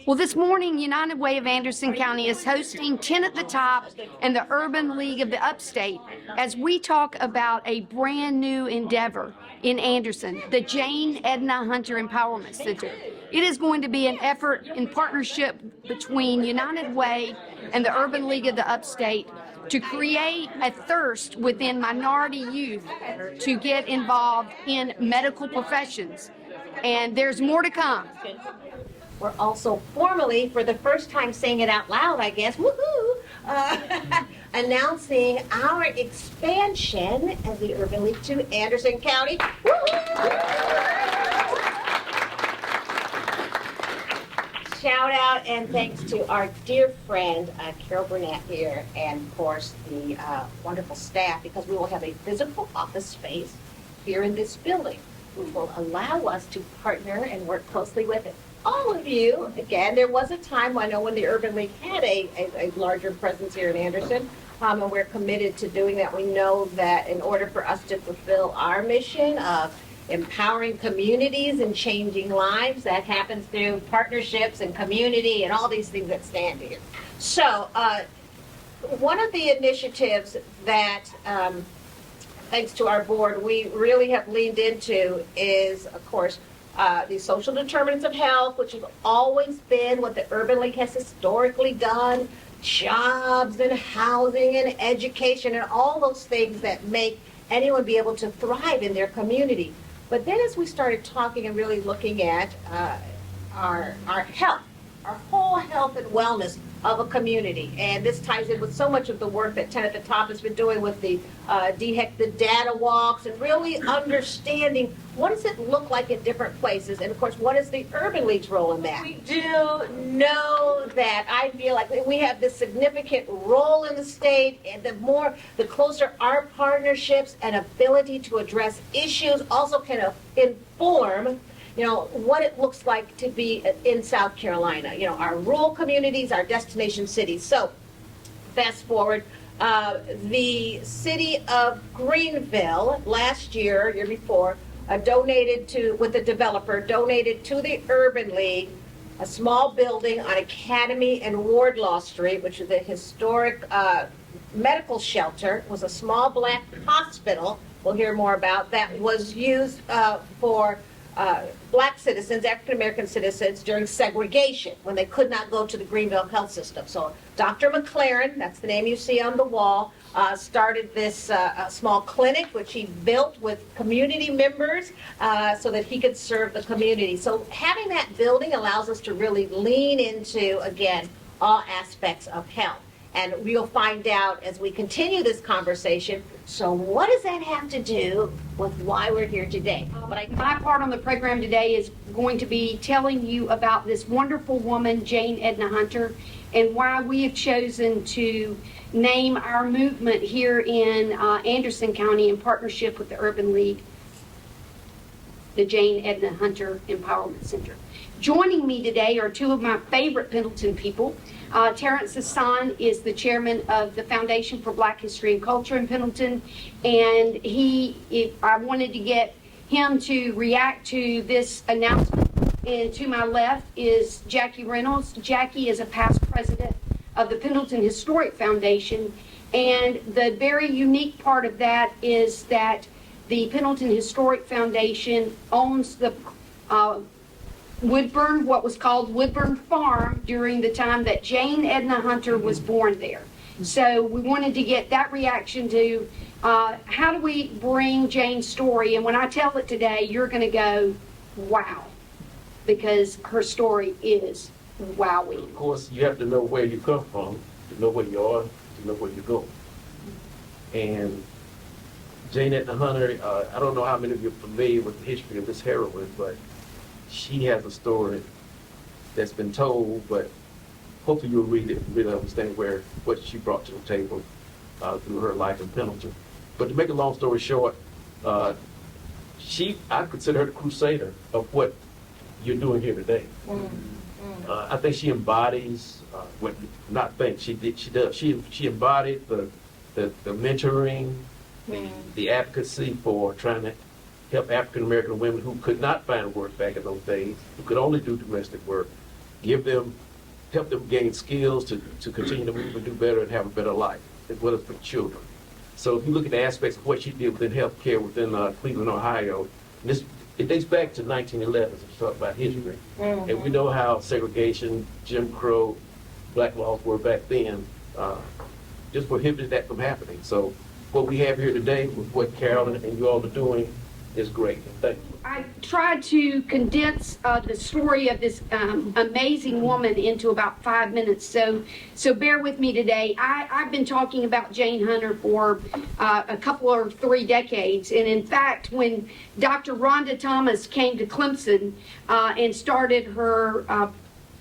Well, this morning, United Way of Anderson County is hosting 10 at the Top and the Urban League of the Upstate as we talk about a brand new endeavor in Anderson, the Jane Edna Hunter Empowerment Center. It is going to be an effort in partnership between United Way and the Urban League of the Upstate to create a thirst within minority youth to get involved in medical professions. And there's more to come. We're also formally, for the first time saying it out loud, I guess, woohoo, announcing our expansion as the Urban League to Anderson County. Shout out and thanks to our dear friend, Carol Burnett here, and of course the wonderful staff, because we will have a physical office space here in this building, which will allow us to partner and work closely with it. All of you, again, there was a time, I know, when the Urban League had a larger presence here in Anderson, and we're committed to doing that. We know that in order for us to fulfill our mission of empowering communities and changing lives, that happens through partnerships and community and all these things that stand here. So, one of the initiatives that, thanks to our board, we really have leaned into is, of course, the social determinants of health, which has always been what the Urban League has historically done, jobs and housing and education and all those things that make anyone be able to thrive in their community. But then as we started talking and really looking at our health, our whole health and wellness of a community, and this ties in with so much of the work that Tenant at the Top has been doing with the the data walks and really understanding what does it look like in different places, and of course what is the Urban League's role in that. We do know that I feel like we have this significant role in the state, and the closer our partnerships and ability to address issues also can inform what it looks like to be in South Carolina, our rural communities, our destination cities. So fast forward, the city of Greenville last year before, donated to the Urban League a small building on Academy and Wardlaw Street, which is a historic medical shelter. It was a small black hospital, we'll hear more about, that was used for black citizens, African American citizens, during segregation when they could not go to the Greenville health system. So Dr. McLaren, that's the name you see on the wall, started this small clinic which he built with community members so that he could serve the community. So having that building allows us to really lean into, again, all aspects of health. And we'll find out as we continue this conversation, so what does that have to do with why we're here today? My part on the program today is going to be telling you about this wonderful woman, Jane Edna Hunter, and why we have chosen to name our movement here in Anderson County in partnership with the Urban League, the Jane Edna Hunter Empowerment Center. Joining me today are two of my favorite Pendleton people. Terrence Hassan is the chairman of the Foundation for Black History and Culture in Pendleton, and I wanted to get him to react to this announcement. And to my left is Jackie Reynolds. Jackie is a past president of the Pendleton Historic Foundation, and the very unique part of that is that the Pendleton Historic Foundation owns the what was called Woodburn Farm during the time that Jane Edna Hunter was born there. So we wanted to get that reaction to how do we bring Jane's story, and when I tell it today, you're going to go, wow, because her story is wowing. Of course, you have to know where you come from, to know where you are, to know where you go. And Jane Edna Hunter, I don't know how many of you are familiar with the history of this heroine, but she has a story that's been told, but hopefully you'll read it and really understand what she brought to the table through her life in Pendleton. But to make a long story short, I consider her the crusader of what you're doing here today. I think she embodies she does. She embodied the mentoring, the advocacy for trying to help African American women who could not find work back in those days, who could only do domestic work, help them gain skills to continue to move and do better and have a better life, as well as for children. So if you look at the aspects of what she did within healthcare within Cleveland, Ohio, it dates back to 1911, as we talk about history. Mm-hmm. And we know how segregation, Jim Crow, black laws were back then, just prohibited that from happening. So what we have here today with what Carolyn and you all are doing is great. Thank you. I tried to condense the story of this amazing woman into about 5 minutes, so bear with me today. I've been talking about Jane Hunter for a couple or 3 decades, and in fact, when Dr. Rhonda Thomas came to Clemson and started her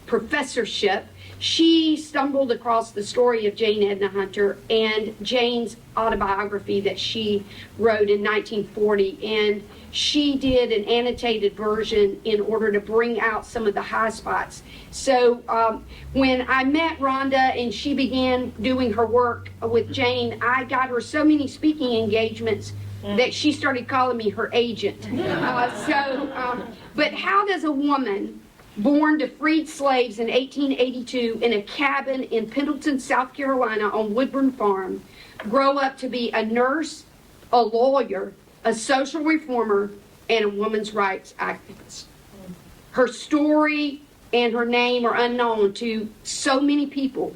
professorship, she stumbled across the story of Jane Edna Hunter and Jane's autobiography that she wrote in 1940, and she did an annotated version in order to bring out some of the high spots. So when I met Rhonda and she began doing her work with Jane, I got her so many speaking engagements that she started calling me her agent. But how does a woman born to freed slaves in 1882 in a cabin in Pendleton, South Carolina on Woodburn Farm, grow up to be a nurse, a lawyer, a social reformer, and a women's rights activist? Her story and her name are unknown to so many people,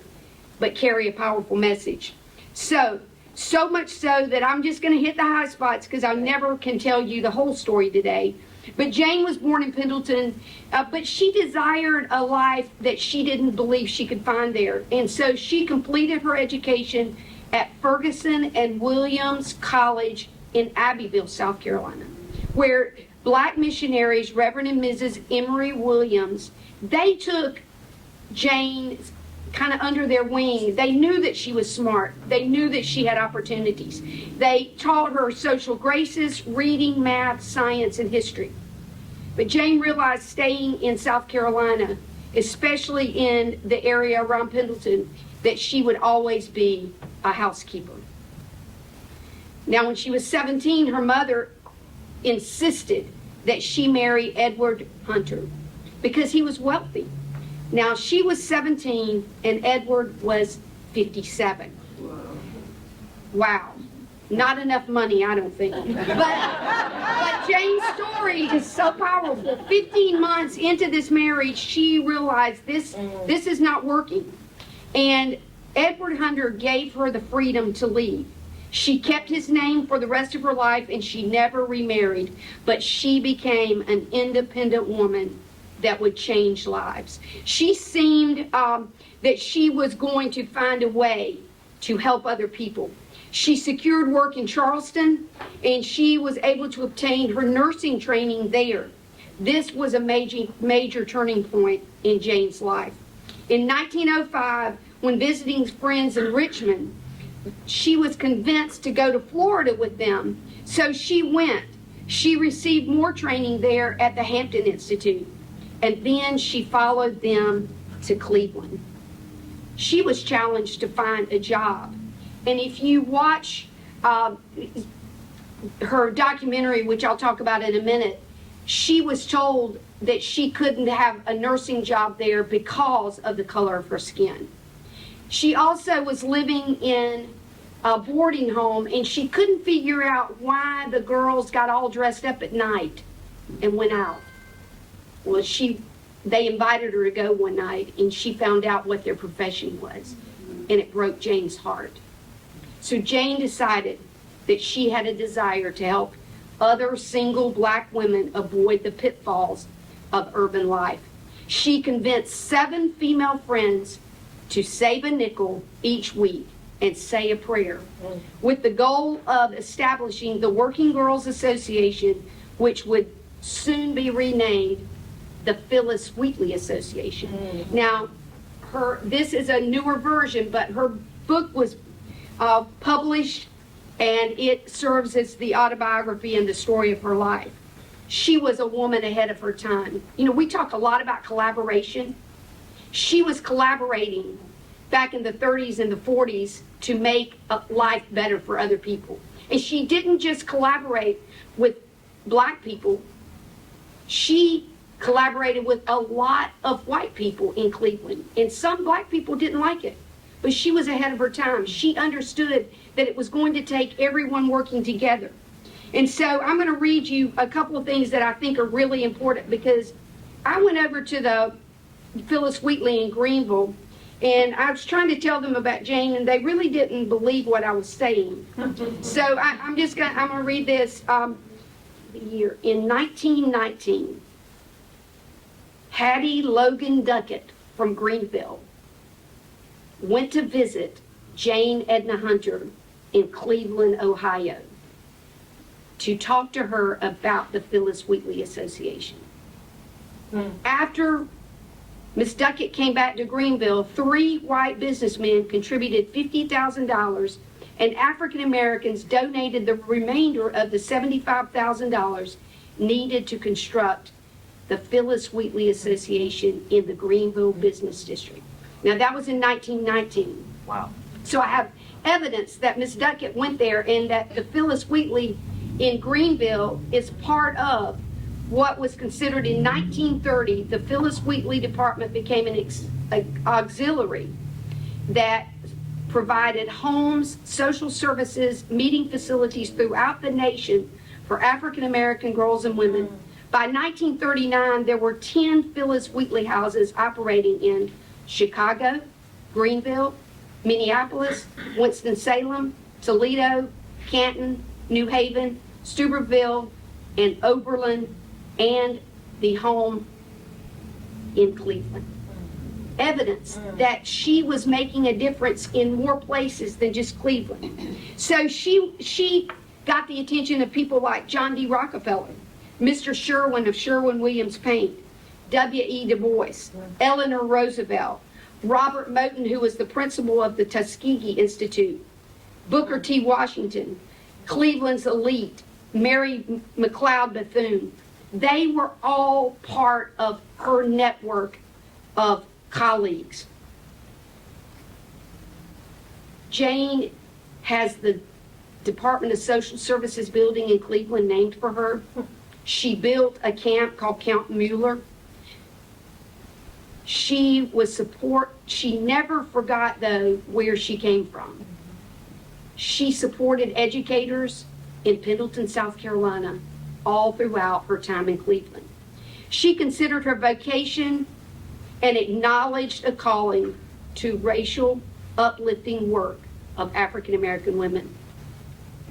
but carry a powerful message. So much so that I'm just going to hit the high spots because I never can tell you the whole story today. But Jane was born in Pendleton, but she desired a life that she didn't believe she could find there. And so she completed her education at Ferguson and Williams College in Abbeville, South Carolina, where black missionaries, Reverend and Mrs. Emory Williams, they took Jane kind of under their wing. They knew that she was smart. They knew that she had opportunities. They taught her social graces, reading, math, science, and history. But Jane realized staying in South Carolina, especially in the area around Pendleton, that she would always be a housekeeper. Now, when she was 17, her mother insisted that she marry Edward Hunter because he was wealthy. Now, she was 17 and Edward was 57. Wow. Not enough money, I don't think. But Jane's story is so powerful. 15 months into this marriage, she realized this is not working. And Edward Hunter gave her the freedom to leave. She kept his name for the rest of her life and she never remarried, but she became an independent woman that would change lives. She seemed that she was going to find a way to help other people. She secured work in Charleston, and she was able to obtain her nursing training there. This was a major turning point in Jane's life. In 1905, when visiting friends in Richmond, she was convinced to go to Florida with them, so she went. She received more training there at the Hampton Institute, and then she followed them to Cleveland. She was challenged to find a job. And if you watch her documentary, which I'll talk about in a minute, she was told that she couldn't have a nursing job there because of the color of her skin. She also was living in a boarding home, and she couldn't figure out why the girls got all dressed up at night and went out. Well, they invited her to go one night, and she found out what their profession was, and it broke Jane's heart. So Jane decided that she had a desire to help other single black women avoid the pitfalls of urban life. She convinced 7 female friends to save a nickel each week and say a prayer, with the goal of establishing the Working Girls Association, which would soon be renamed the Phyllis Wheatley Association. Now, this is a newer version, but her book was published, and it serves as the autobiography and the story of her life. She was a woman ahead of her time. You know, we talk a lot about collaboration. She was collaborating back in the 30s and the 40s to make life better for other people. And she didn't just collaborate with black people. She collaborated with a lot of white people in Cleveland, and some black people didn't like it. But she was ahead of her time. She understood that it was going to take everyone working together. And so I'm going to read you a couple of things that I think are really important, because I went over to the Phyllis Wheatley in Greenville, and I was trying to tell them about Jane, and they really didn't believe what I was saying. So I'm going to read this. The year in 1919, Hattie Logan Duckett from Greenville went to visit Jane Edna Hunter in Cleveland, Ohio, to talk to her about the Phyllis Wheatley Association. After Miss Duckett came back to Greenville, 3 white businessmen contributed $50,000, and African Americans donated the remainder of the $75,000 needed to construct the Phyllis Wheatley Association in the Greenville Business District. Now, that was in 1919. Wow. So I have evidence that Miss Duckett went there, and that the Phyllis Wheatley in Greenville is part of what was considered in 1930, the Phyllis Wheatley Department became an auxiliary that provided homes, social services, meeting facilities throughout the nation for African American girls and women. By 1939, there were 10 Phyllis Wheatley houses operating in Chicago, Greenville, Minneapolis, Winston-Salem, Toledo, Canton, New Haven, Steubenville, and Oberlin, and the home in Cleveland. Evidence that she was making a difference in more places than just Cleveland. So she got the attention of people like John D. Rockefeller, Mr. Sherwin of Sherwin-Williams Paint, W.E. Du Bois, Eleanor Roosevelt, Robert Moton, who was the principal of the Tuskegee Institute, Booker T. Washington, Cleveland's elite, Mary McLeod Bethune. They were all part of her network of colleagues. Jane has the Department of Social Services building in Cleveland named for her. She built a camp called Camp Mueller. She never forgot, though, where she came from. She supported educators in Pendleton, South Carolina, all throughout her time in Cleveland. She considered her vocation and acknowledged a calling to racial uplifting work of African American women.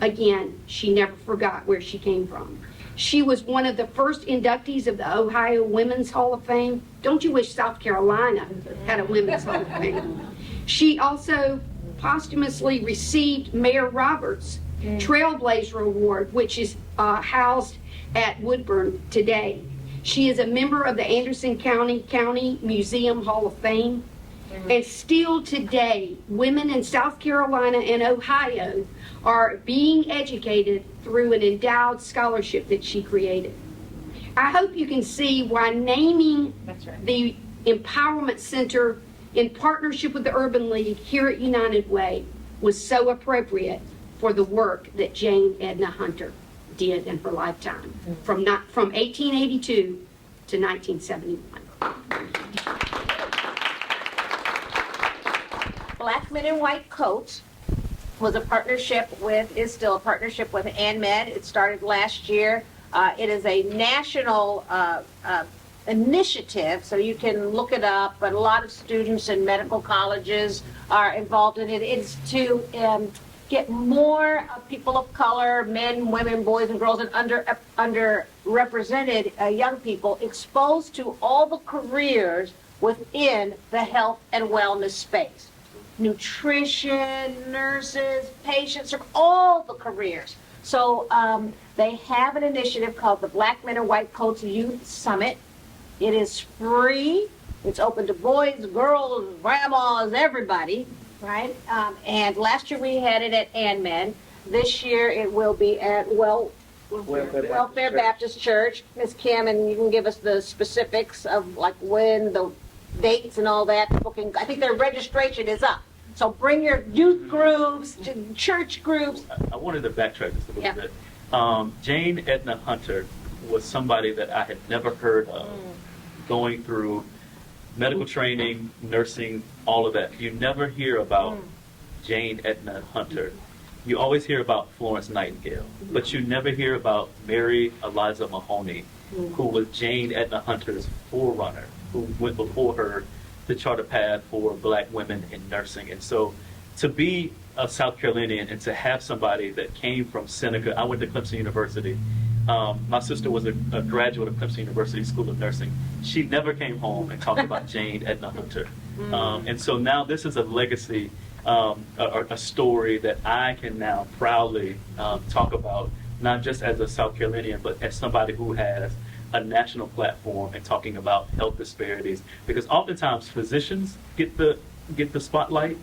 Again, she never forgot where she came from. She was one of the first inductees of the Ohio Women's Hall of Fame. Don't you wish South Carolina had a Women's Hall of Fame? She also posthumously received Mayor Roberts' Trailblazer Award, which is housed at Woodburn today. She is a member of the Anderson County Museum Hall of Fame. And still today, women in South Carolina and Ohio are being educated through an endowed scholarship that she created. I hope you can see why naming the Empowerment Center in partnership with the Urban League here at United Way was so appropriate for the work that Jane Edna Hunter did in her lifetime, from 1882 to 1971. Black Men in White Coats was a partnership with, is still a partnership with ANMED. It started last year. It is a national initiative, so you can look it up, but a lot of students in medical colleges are involved in it. It's to get more people of color, men, women, boys, and girls, and underrepresented young people exposed to all the careers within the health and wellness space. Nutrition, nurses, patients, all the careers. So they have an initiative called the Black Men in White Coats Youth Summit. It is free. It's open to boys, girls, grandmas, everybody, right? And last year we had it at ANMED. This year it will be at Welfare Baptist Church. Ms. Kim, and you can give us the specifics of like when, the dates and all that. Booking. I think their registration is up. So bring your youth groups, church groups. I wanted to backtrack just a little bit. Jane Edna Hunter was somebody that I had never heard of going through medical training, nursing, all of that. You never hear about Jane Edna Hunter. You always hear about Florence Nightingale, but you never hear about Mary Eliza Mahoney, who was Jane Edna Hunter's forerunner, who went before her to chart a path for black women in nursing. And so to be a South Carolinian and to have somebody that came from Seneca, I went to Clemson University. My sister was a graduate of Clemson University School of Nursing. She never came home and talked about Jane Edna Hunter. And so now this is a legacy, a story that I can now proudly talk about, not just as a South Carolinian, but as somebody who has a national platform and talking about health disparities. Because oftentimes physicians get the spotlight,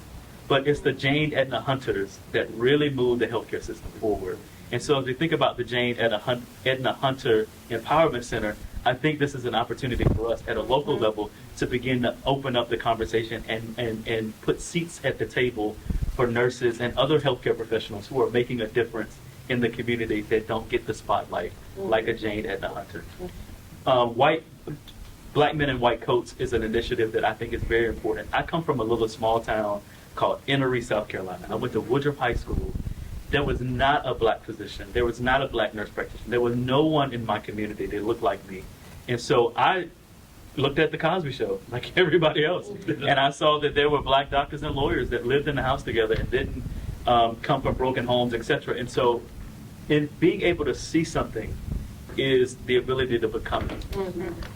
but it's the Jane Edna Hunters that really move the healthcare system forward. And so if you think about the Jane Edna Hunter Empowerment Center, I think this is an opportunity for us at a local level to begin to open up the conversation and put seats at the table for nurses and other healthcare professionals who are making a difference in the community that don't get the spotlight like a Jane Edna Hunter. Black Men in White Coats is an initiative that I think is very important. I come from a little small town called Enda, South Carolina. I went to Woodruff High School. There was not a black physician. There was not a black nurse practitioner. There was no one in my community that looked like me. And so I looked at the Cosby Show like everybody else. And I saw that there were black doctors and lawyers that lived in the house together and didn't come from broken homes, etc. And so in being able to see something is the ability to become it.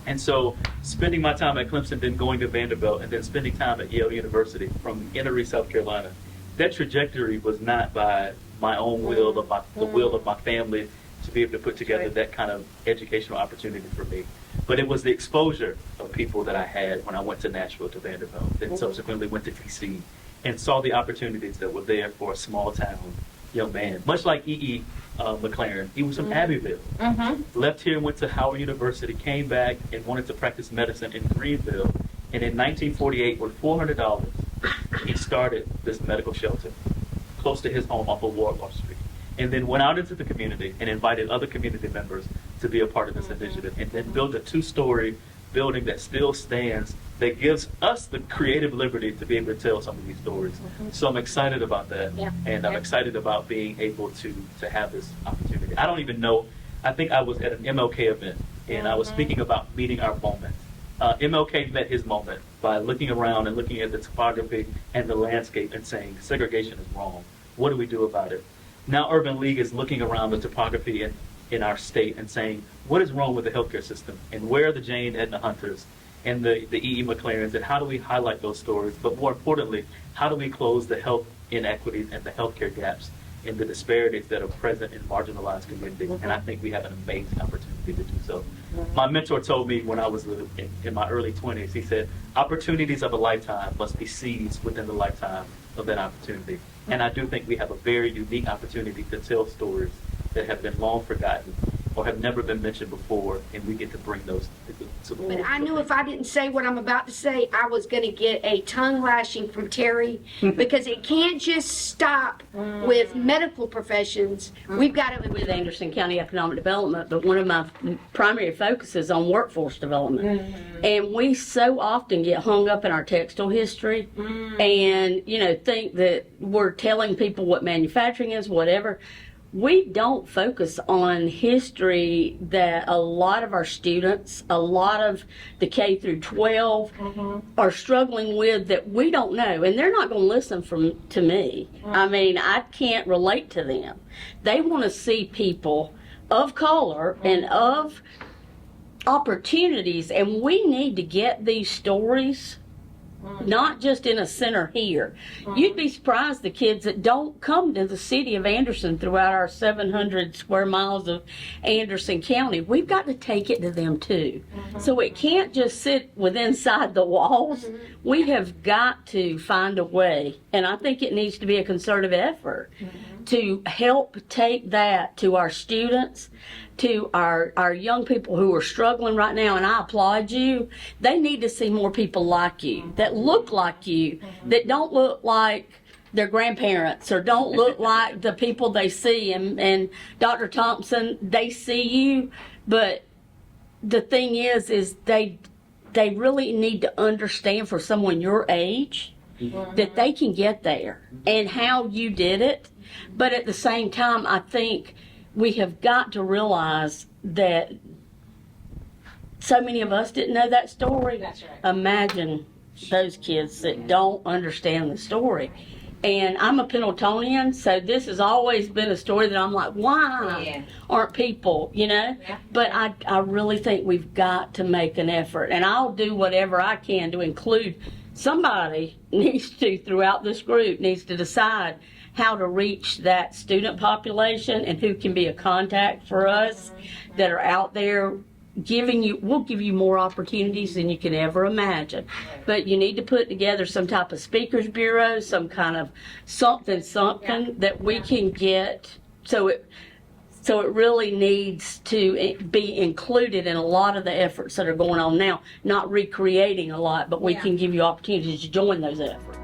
And so spending my time at Clemson, then going to Vanderbilt, and then spending time at Yale University from Enda, South Carolina, that trajectory was not by my own will or the will of my family to be able to put together that kind of educational opportunity for me. But it was the exposure of people that I had when I went to Nashville to Vanderbilt, then subsequently went to DC and saw the opportunities that were there for a small town young man. Much like E.E. McLaren, he was from Abbeville, left here and went to Howard University, came back and wanted to practice medicine in Greenville. And in 1948, with $400, he started this medical shelter close to his home off of Wardlaw Street, and then went out into the community and invited other community members to be a part of this initiative, and then built a 2-story building that still stands, that gives us the creative liberty to be able to tell some of these stories. So I'm excited about that, and I'm excited about being able to have this opportunity. I don't even know, I think I was at an MLK event, and I was speaking about meeting our moment. MLK met his moment by looking around and looking at the topography and the landscape and saying segregation is wrong. What do we do about it? Now Urban League is looking around the topography in our state and saying, what is wrong with the healthcare system? And where are the Jane Edna Hunters and the E.E. McLarens? And how do we highlight those stories? But more importantly, how do we close the health inequities and the healthcare gaps and the disparities that are present in marginalized communities? And I think we have an amazing opportunity to do so. My mentor told me when I was in my early 20s, he said, opportunities of a lifetime must be seized within the lifetime of that opportunity. And I do think we have a very unique opportunity to tell stories that have been long forgotten or have never been mentioned before, and we get to bring those to the But world. I knew if I didn't say what I'm about to say, I was going to get a tongue lashing from Terry, because it can't just stop with medical professions. We've got to. With Anderson County Economic Development, but one of my primary focuses on workforce development. And we so often get hung up in our textile history and, think that we're telling people what manufacturing is, whatever. We don't focus on history that a lot of our students, a lot of the K through 12 are struggling with that we don't know. And they're not going to listen to me. I mean, I can't relate to them. They want to see people of color and of opportunities. And we need to get these stories not just in a center here. You'd be surprised the kids that don't come to the city of Anderson throughout our 700 square miles of Anderson County. We've got to take it to them too. So it can't just sit inside the walls. We have got to find a way, and I think it needs to be a concerted effort to help take that to our students, to our young people who are struggling right now, and I applaud you. They need to see more people like you, that look like you, that don't look like their grandparents or don't look like the people they see. And Dr. Thompson, they see you, but the thing is they they really need to understand for someone your age that they can get there and how you did it. But at the same time, I think we have got to realize that so many of us didn't know that story. That's right. Imagine those kids that don't understand the story. And I'm a Pendletonian, so this has always been a story that I'm like, why aren't people, Yeah. But I really think we've got to make an effort. And I'll do whatever I can to include somebody needs to, throughout this group, needs to decide how to reach that student population and who can be a contact for us that are out there we'll give you more opportunities than you can ever imagine. But you need to put together some type of speakers bureau, some kind of something that we can get. So it really needs to be included in a lot of the efforts that are going on now. Not recreating a lot, but we can give you opportunities to join those efforts.